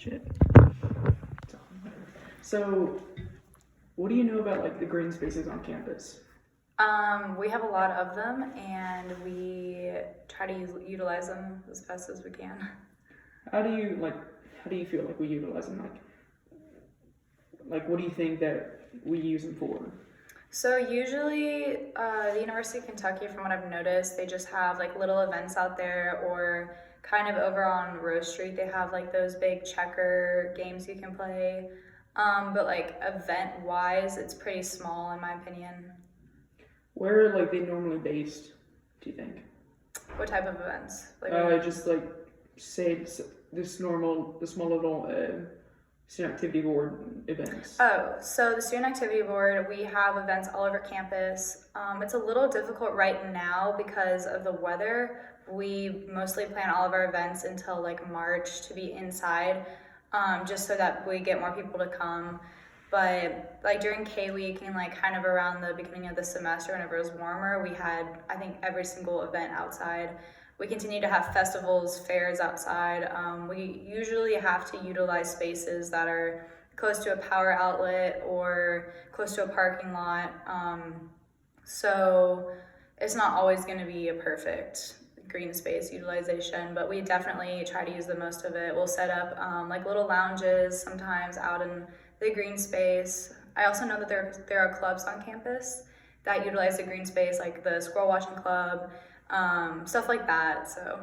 shit. So, what do you know about like the green spaces on campus? We have a lot of them, and we try to utilize them as best as we can. How do you feel like we utilize them? Like what do you think that we use them for? So usually, the University of Kentucky, from what I've noticed, they just have like little events out there, or kind of over on Rose Street, they have like those big checker games you can play. But like event-wise, it's pretty small in my opinion. Where are like they normally based? Do you think? What type of events? Just like say the small little student activity board events. Oh, so the Student Activity Board, we have events all over campus. It's a little difficult right now because of the weather. We mostly plan all of our events until like March to be inside, just so that we get more people to come. But like during K-Week and like kind of around the beginning of the semester whenever it was warmer, we had, I think, every single event outside. We continue to have festivals, fairs outside. We usually have to utilize spaces that are close to a power outlet or close to a parking lot. So it's not always going to be a perfect green space utilization, but we definitely try to use the most of it. We'll set up like little lounges sometimes out in the green space. I also know that there are clubs on campus that utilize the green space, like the squirrel watching club, stuff like that. So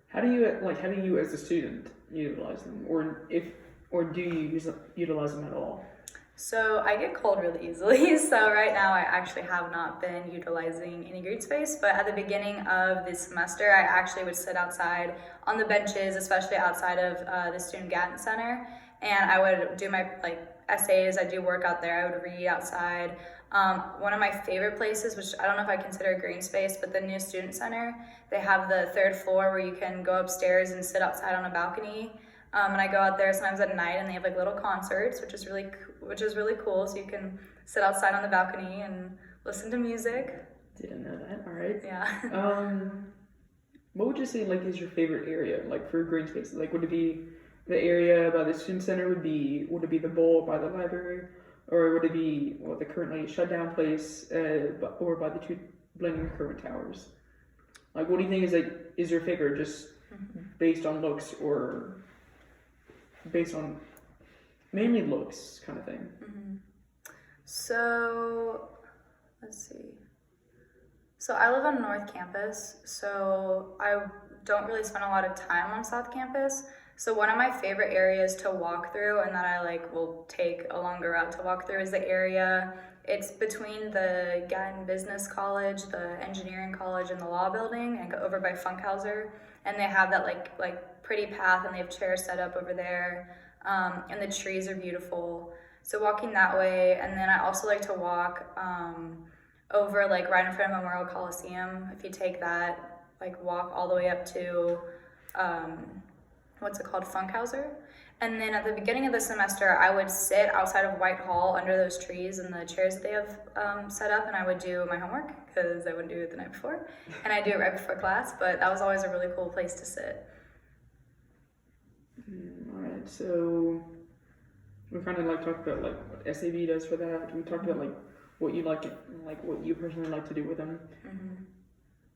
how do you as a student utilize them, or do you utilize them at all? So I get cold really easily. So right now I actually have not been utilizing any green space, but at the beginning of the semester, I actually would sit outside on the benches, especially outside of the Student Gatton Center, and I would do my like essays. I do work out there. I would read outside. One of my favorite places, which I don't know if I consider a green space, but the new Student Center, they have the third floor where you can go upstairs and sit outside on a balcony. And I go out there sometimes at night, and they have like little concerts, which is really cool. So you can sit outside on the balcony and listen to music. Didn't know that. All right. Yeah. What would you say like is your favorite area like for green spaces? Like would it be the area by the student center? Would it be the bowl by the library, or would it be the currently shut down place, or by the two blending current towers? Like what do you think is your favorite, just based on looks or based on mainly looks kind of thing? So let's see. So I live on North Campus, so I don't really spend a lot of time on South Campus. So one of my favorite areas to walk through, and that I will take a longer route to walk through, is the area. It's between the Gatton Business College, the Engineering College, and the Law Building, and go over by Funkhauser. And they have that like pretty path, and they have chairs set up over there. And the trees are beautiful. So walking that way, and then I also like to walk over like right in front of Memorial Coliseum. If you take that walk all the way up to what's it called, Funkhauser. And then at the beginning of the semester, I would sit outside of Whitehall under those trees and the chairs that they have set up, and I would do my homework because I wouldn't do it the night before, and I do it right before class. But that was always a really cool place to sit. All right, so we kind of talked about what SAB does for that. We talked about what you what you personally like to do with them.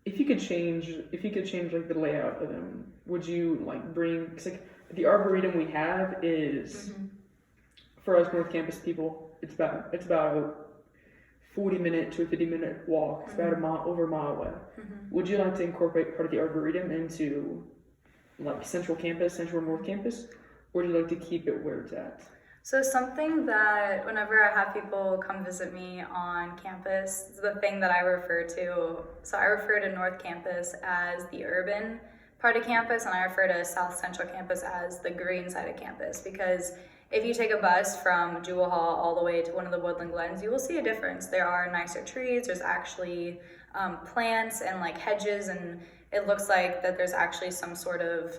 If you could change the layout of them, would you bring? Cause the arboretum we have is for us North Campus people. It's about a 40-minute to a 50-minute walk. It's about over a mile away. Would you like to incorporate part of the arboretum into Central North Campus, or would you like to keep it where it's at? So something that whenever I have people come visit me on campus, is the thing that I refer to. So I refer to North Campus as the urban part of campus, and I refer to South Central Campus as the green side of campus, because if you take a bus from Jewel Hall all the way to one of the Woodland Glens, you will see a difference. There are nicer trees, there's actually plants and hedges, and it looks like that there's actually some sort of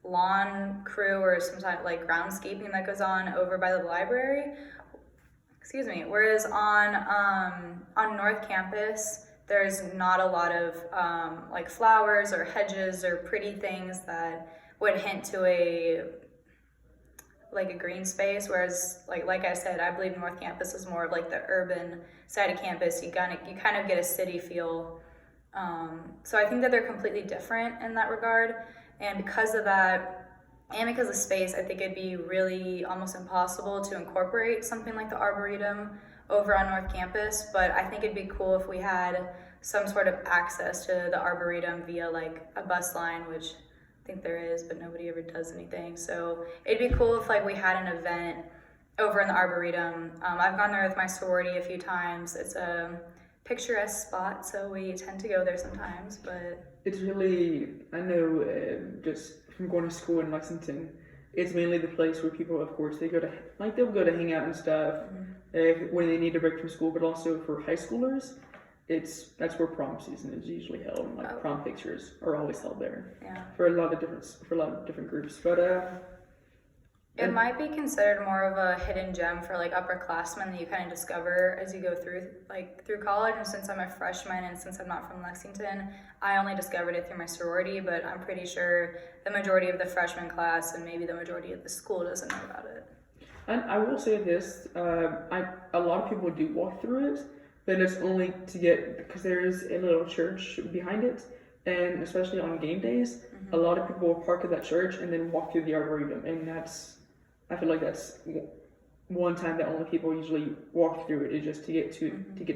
lawn crew or some type groundscaping that goes on over by the library. Excuse me. Whereas on North Campus, there's not a lot of flowers or hedges or pretty things that would hint to a like a green space, whereas like I said, I believe North Campus is more of like the urban side of campus. You kind of get a city feel. So I think that they're completely different in that regard, and because of that, and because of space, I think it'd be really almost impossible to incorporate something like the Arboretum over on North Campus. But I think it'd be cool if we had some sort of access to the Arboretum via like a bus line, which I think there is, but nobody ever does anything. So it'd be cool if like we had an event over in the Arboretum. I've gone there with my sorority a few times. It's a picturesque spot, so we tend to go there sometimes. But it's really, I know, just from going to school in Lexington, it's mainly the place where people, of course, they'll go to hang out and stuff when they need a break from school, but also for high schoolers, that's where prom season is usually held. Like prom pictures are always held there. Yeah. For a lot of different groups. But it might be considered more of a hidden gem for like upperclassmen that you kind of discover as you go through college. And since I'm a freshman and since I'm not from Lexington, I only discovered it through my sorority, but I'm pretty sure the majority of the freshman class and maybe the majority of the school doesn't know about it. And I will say this, a lot of people do walk through it, but it's only to get, because there is a little church behind it, and especially on game days, a lot of people will park at that church and then walk through the Arboretum, and I feel like that's one time that only people usually walk through it is just to get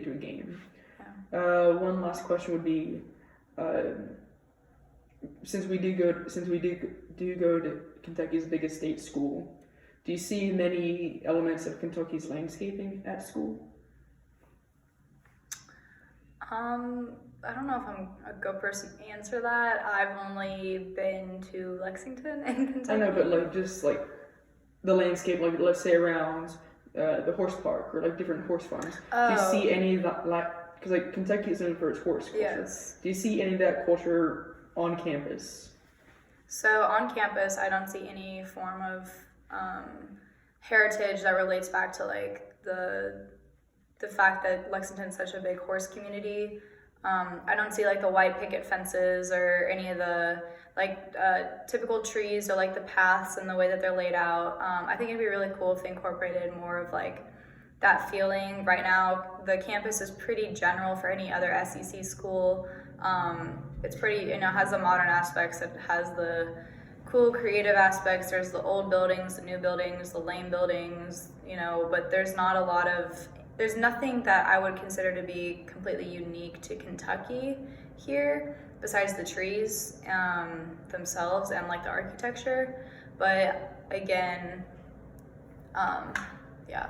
to a game. Yeah. One last question would be, since we do go to Kentucky's biggest state school, do you see many elements of Kentucky's landscaping at school? I don't know if I'm a good person to answer that. I've only been to Lexington and Kentucky. I know, but like just like the landscape, like let's say around the horse park or like different horse farms. Do you see any of that, like, because like Kentucky is known for its horse culture. Yes. Do you see any of that culture on campus? So on campus, I don't see any form of heritage that relates back to like the fact that Lexington's such a big horse community. I don't see like the white picket fences or any of the like typical trees or like the paths and the way that they're laid out. I think it'd be really cool if they incorporated more of like that feeling. Right now, the campus is pretty general for any other SEC school. It's pretty, has the modern aspects. It has the cool creative aspects. There's the old buildings, the new buildings, the lame buildings, but there's nothing that I would consider to be completely unique to Kentucky here, besides the trees themselves and like the architecture. But again, yeah.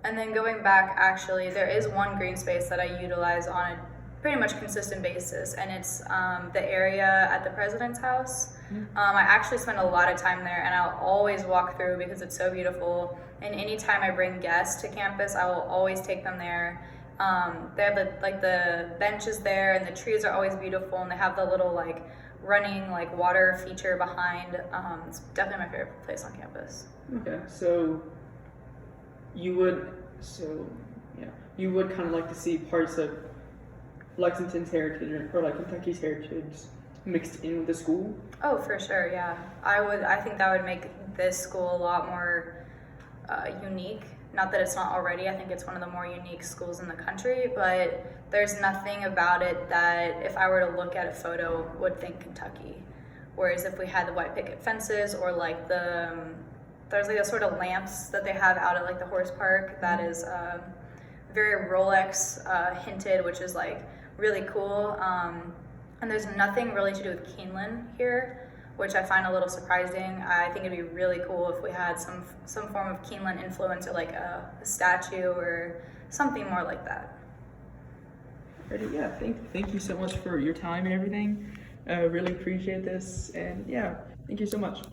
And then going back, actually, there is one green space that I utilize on a pretty much consistent basis, and it's the area at the president's house. I actually spend a lot of time there, and I'll always walk through because it's so beautiful. And anytime I bring guests to campus, I will always take them there. They have the benches there, and the trees are always beautiful, and they have the little like running like water feature behind. It's definitely my favorite place on campus. Okay, so you would kind of like to see parts of Lexington's heritage or like Kentucky's heritage mixed in with the school? Oh, for sure, yeah. I think that would make this school a lot more unique. Not that it's not already. I think it's one of the more unique schools in the country, but there's nothing about it that if I were to look at a photo would think Kentucky. Whereas if we had the white picket fences or like there's like a sort of lamps that they have out at like the horse park that is very Rolex hinted, which is like really cool. And there's nothing really to do with Keeneland here, which I find a little surprising. I think it'd be really cool if we had some form of Keeneland influence or like a statue or something more like that. Ready? Yeah, thank you so much for your time and everything. Really appreciate this, and yeah, thank you so much.